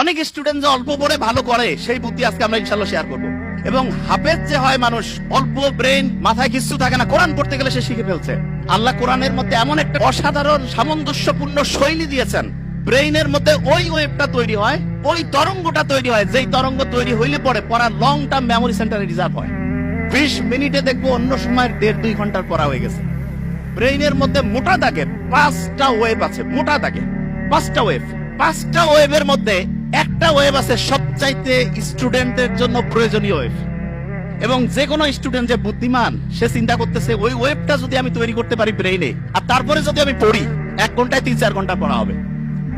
অনেক স্টুডেন্ট যে অল্প পড়ে ভালো করে সেই বুদ্ধি আজকে আমরা ইনশাআল্লাহ শেয়ার করব। এবং হাফেজ যে হয় মানুষ, অল্প ব্রেন, মাথায় কিছু থাকে না, কোরআন পড়তে গেলে সে শিখে ফেলছে। আল্লাহ কোরআনের মধ্যে এমন একটা অসাধারণ সামঞ্জস্যপূর্ণ শৈলী দিয়েছেন, ব্রেইনের মধ্যে ওই ওয়েভটা তৈরি হয়, ওই তরঙ্গটা তৈরি হয়, যেই তরঙ্গ তৈরি হইলে পরে পড়া লং টার্ম মেমোরি সেন্টারে রিজার্ভ হয়। 20 মিনিটে দেখবো অন্য সময় 1.5-2 ঘন্টার পড়া হয়ে গেছে। ব্রেইনের মধ্যে মোটা দাগে 5টা ওয়েভ আছে, মোটা দাগে 5টা ওয়েভ। 5টা ওয়েভের মধ্যে একটা ওয়েভ আছে সবচাইতে স্টুডেন্টের জন্য প্রয়োজনীয় ওয়েভ। এবং যে কোনো স্টুডেন্ট যে বুদ্ধিমান, সে চিন্তা করতেছে ওই ওয়েভটা যদি আমি তৈরি করতে পারি ব্রেইনে, আর তারপরে যদি আমি পড়ি 1 ঘন্টায় 3-4 ঘন্টা পড়া হবে।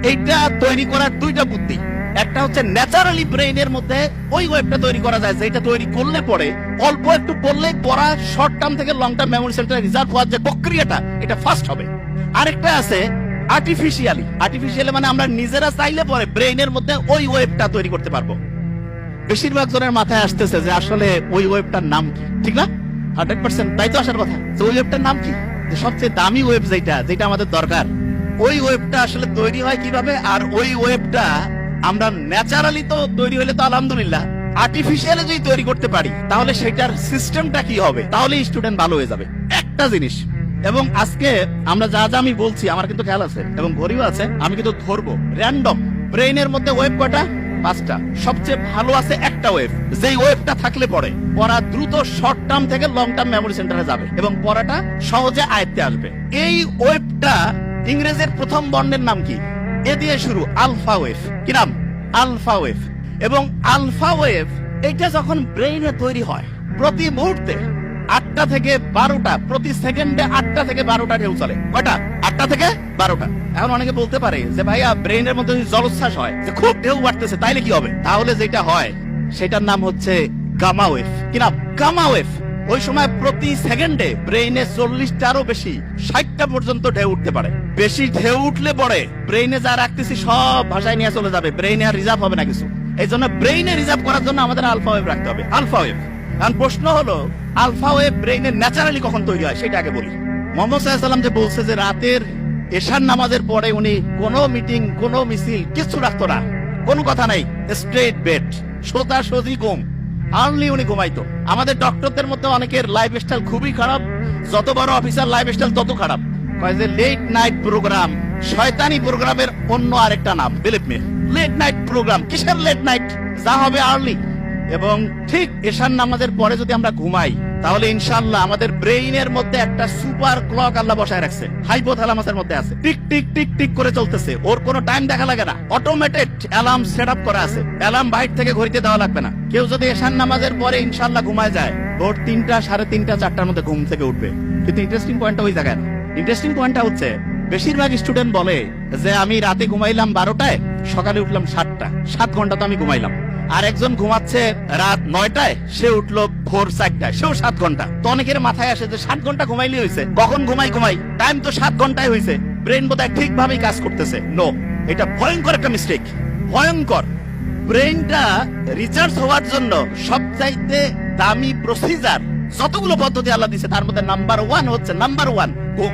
এইটা তৈরি করার 2টা বুদ্ধি। একটা হচ্ছে ন্যাচারালি ব্রেইনের মধ্যে ওই ওয়েভটা তৈরি করা যায়, যেটা তৈরি করলে পরে অল্প একটু পড়লেই পড়া শর্ট টার্ম থেকে লং টার্ম মেমোরি সেন্টারে রিজার্ভ হওয়ার যে প্রক্রিয়াটা, এটা ফাস্ট হবে। আরেকটা আছে আর্টিফিশিয়ালি, মানে আমরা নিজেরা চাইলে পরে ব্রেইনের মধ্যে ওই ওয়েভটা তৈরি করতে পারবো। বেশিরভাগ জনের মাথায় আসতেছে যে আসলে ওই ওয়েভটার নাম কি, ঠিক না? 100% তাই তো আসার কথা, ওই ওয়েভটার নাম কি, যে সবচেয়ে দামি ওয়েভ যেটা আমাদের দরকার, ওই ওয়েভটা আসলে তৈরি হয় কিভাবে? আর ওই ওয়েভটা আমরা ন্যাচারালি তো তৈরি হলে তো আলহামদুলিল্লাহ, আর্টিফিশিয়ালি যদি তৈরি করতে পারি তাহলে সেটার সিস্টেমটা কি হবে, তাহলে স্টুডেন্ট ভালো হয়ে যাবে। একটা জিনিস, এবং আজকে আমরা যা আমি বলছি আমার কিন্তু খেয়াল আছে এবং ঘড়িও আছে, আমি কিন্তু ধরবো র্যান্ডম। ব্রেইনের মধ্যে ওয়েভ কয়টা? 5টা। সবচেয়ে ভালো আছে একটা ওয়েভ, যেই ওয়েভটা থাকলে পরে পড়া দ্রুত শর্ট টার্ম থেকে লং টার্ম মেমোরি সেন্টারে যাবে এবং পড়াটা সহজে আয়ত্তে আসবে। এই ওয়েভটা ইংরেজির প্রথম বর্ণের নাম কি? এ দিয়ে শুরু, আলফা ওয়েভ। কি নাম? Alpha wave. এবং আলফা ওয়েভ এটা যখন ব্রেইনে তৈরি হয়, প্রতি মুহূর্তে 8টা থেকে 12টা, প্রতি সেকেন্ডে 8টা থেকে 12টা ঢেউ চলে। কয়টা? 8টা থেকে 12টা। এখন অনেকে বলতে পারে যে ভাইয়া, ব্রেইনের মধ্যে যদি জলোচ্ছ্বাস হয়, যে খুব ঢেউ বাড়তেছে, তাইলে কি হবে? তাহলে যেটা হয় সেটার নাম হচ্ছে গামা ওয়েভ। কি নাম? Gamma wave. ওই সময় প্রতি সেকেন্ডে ব্রেইনে 40টারও বেশি, 60টা পর্যন্ত ঢেউ উঠতে পারে। বেশি ঢেউ উঠলে পরে ব্রেইনে যা রাখতেছি সব ভাষায় নিয়ে চলে যাবে, ব্রেইনে আর রিজার্ভ হবে না কিছু। এই জন্য ব্রেইনে রিজার্ভ করার জন্য আমাদের আলফা ওয়েভ রাখতে হবে। Alpha wave. কারণ প্রশ্ন হলো, আলফা ওয়েভ ব্রেইনে ন্যাচারালি কখন তৈরি হয় সেটা আগে বলি। মুহাম্মদ সাল্লাল্লাহু আলাইহি ওয়াসাল্লাম যে বলছে যে রাতের এশার নামাজের পরে উনি কোনো মিটিং, কোনো মিছিল কিছু রাখতো না, কোনো কথা নাই, স্ট্রেট বেড, সোজা সজি ঘুম, আর্লি উনি ঘুমাইতো। আমাদের ডক্টরদের মধ্যে অনেকের লাইফস্টাইল খুবই খারাপ, যত বড় অফিসার লাইফস্টাইল তত খারাপ। কয় যে লেট নাইট প্রোগ্রাম, শয়তানি প্রোগ্রামের অন্য আরেকটা নাম, believe me. Late night program, কিসের লেট নাইট? যা হবে আর্লি। এবং ঠিক এশার নামাজের পরে যদি আমরা ঘুমাই, তাহলে ইনশাআল্লাহ আমাদের ব্রেইনের মধ্যে একটা সুপার ক্লক আল্লাহ বসায় রাখছে, হাইপোথ্যালামাসের মধ্যে আছে, টিক টিক টিক টিক করে চলতেছে। ওর কোনো টাইম দেখা লাগে না, অটোমেটেড অ্যালার্ম সেট আপ করা আছে। অ্যালার্ম বাইরে থেকে ঘড়িতে দেওয়া লাগবে না। কেউ যদি এশার নামাজের পরে ইনশাআল্লাহ ঘুমায় যায়, ভোর 3টা, 3:30, 4টার মধ্যে ঘুম থেকে উঠবে। কিন্তু ইন্টারেস্টিং পয়েন্টটা ওই জায়গায় না। ইন্টারেস্টিং পয়েন্টটা হচ্ছে, বেশিরভাগ স্টুডেন্ট বলে যে আমি রাতে ঘুমাইলাম 12টায়, সকালে উঠলাম 7টা, 7 ঘন্টা তো আমি ঘুমাইলাম। আর একজন ঘুমাচ্ছে রাত 9টায়, সে উঠলো ভোর 4টায়, সেও 7 ঘন্টা। তো অনেকের মাথায় আসে যে 7 ঘন্টা ঘুমাইলে হয়েছে, কখন ঘুমাই, টাইম তো 7 ঘন্টায় হয়েছে, ব্রেন বোধহয় ঠিকভাবেই কাজ করতেছে। নো, এটা ভয়ঙ্কর একটা মিস্টেক, ভয়ঙ্কর। ব্রেনটা রিচার্জ হওয়ার জন্য সবচাইতে দামি প্রসিজার, যতগুলো পদ্ধতি আল্লাহ দিয়েছে তার মধ্যে নাম্বার 1 হচ্ছে ঘুম।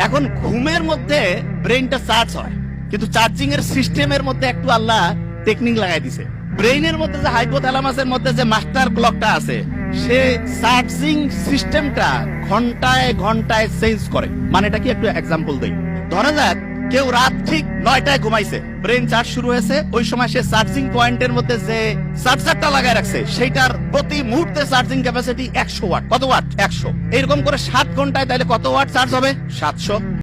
এখন ঘুমের মধ্যে ব্রেনটা চার্জ হয়, কিন্তু চার্জিং এর সিস্টেমের মধ্যে একটু আল্লাহ টেকনিক লাগাই দিছে। ব্রেইনের মধ্যে যে হাইপোথ্যালামাসের মধ্যে যে মাস্টার ক্লকটা আছে, সে চার্জিং সিস্টেমটা ঘন্টায় ঘন্টায় চেঞ্জ করে। মানে এটা কি, একটু এক্সাম্পল দেই। ধরা যাক কেউ রাত ঠিক 9টায় ঘুমাইছে, ব্রেন চার্জ শুরু হয়েছে, ওই সময় সে চার্জিং পয়েন্টের মধ্যে যে চার্জারটা লাগায় রাখছে, সেইটার প্রতি মুহূর্তে চার্জিং ক্যাপাসিটি 100 ওয়াট। কত ওয়াট? 100। এরকম করে 7 ঘন্টায় তাহলে কত ওয়াট চার্জ হবে? 700।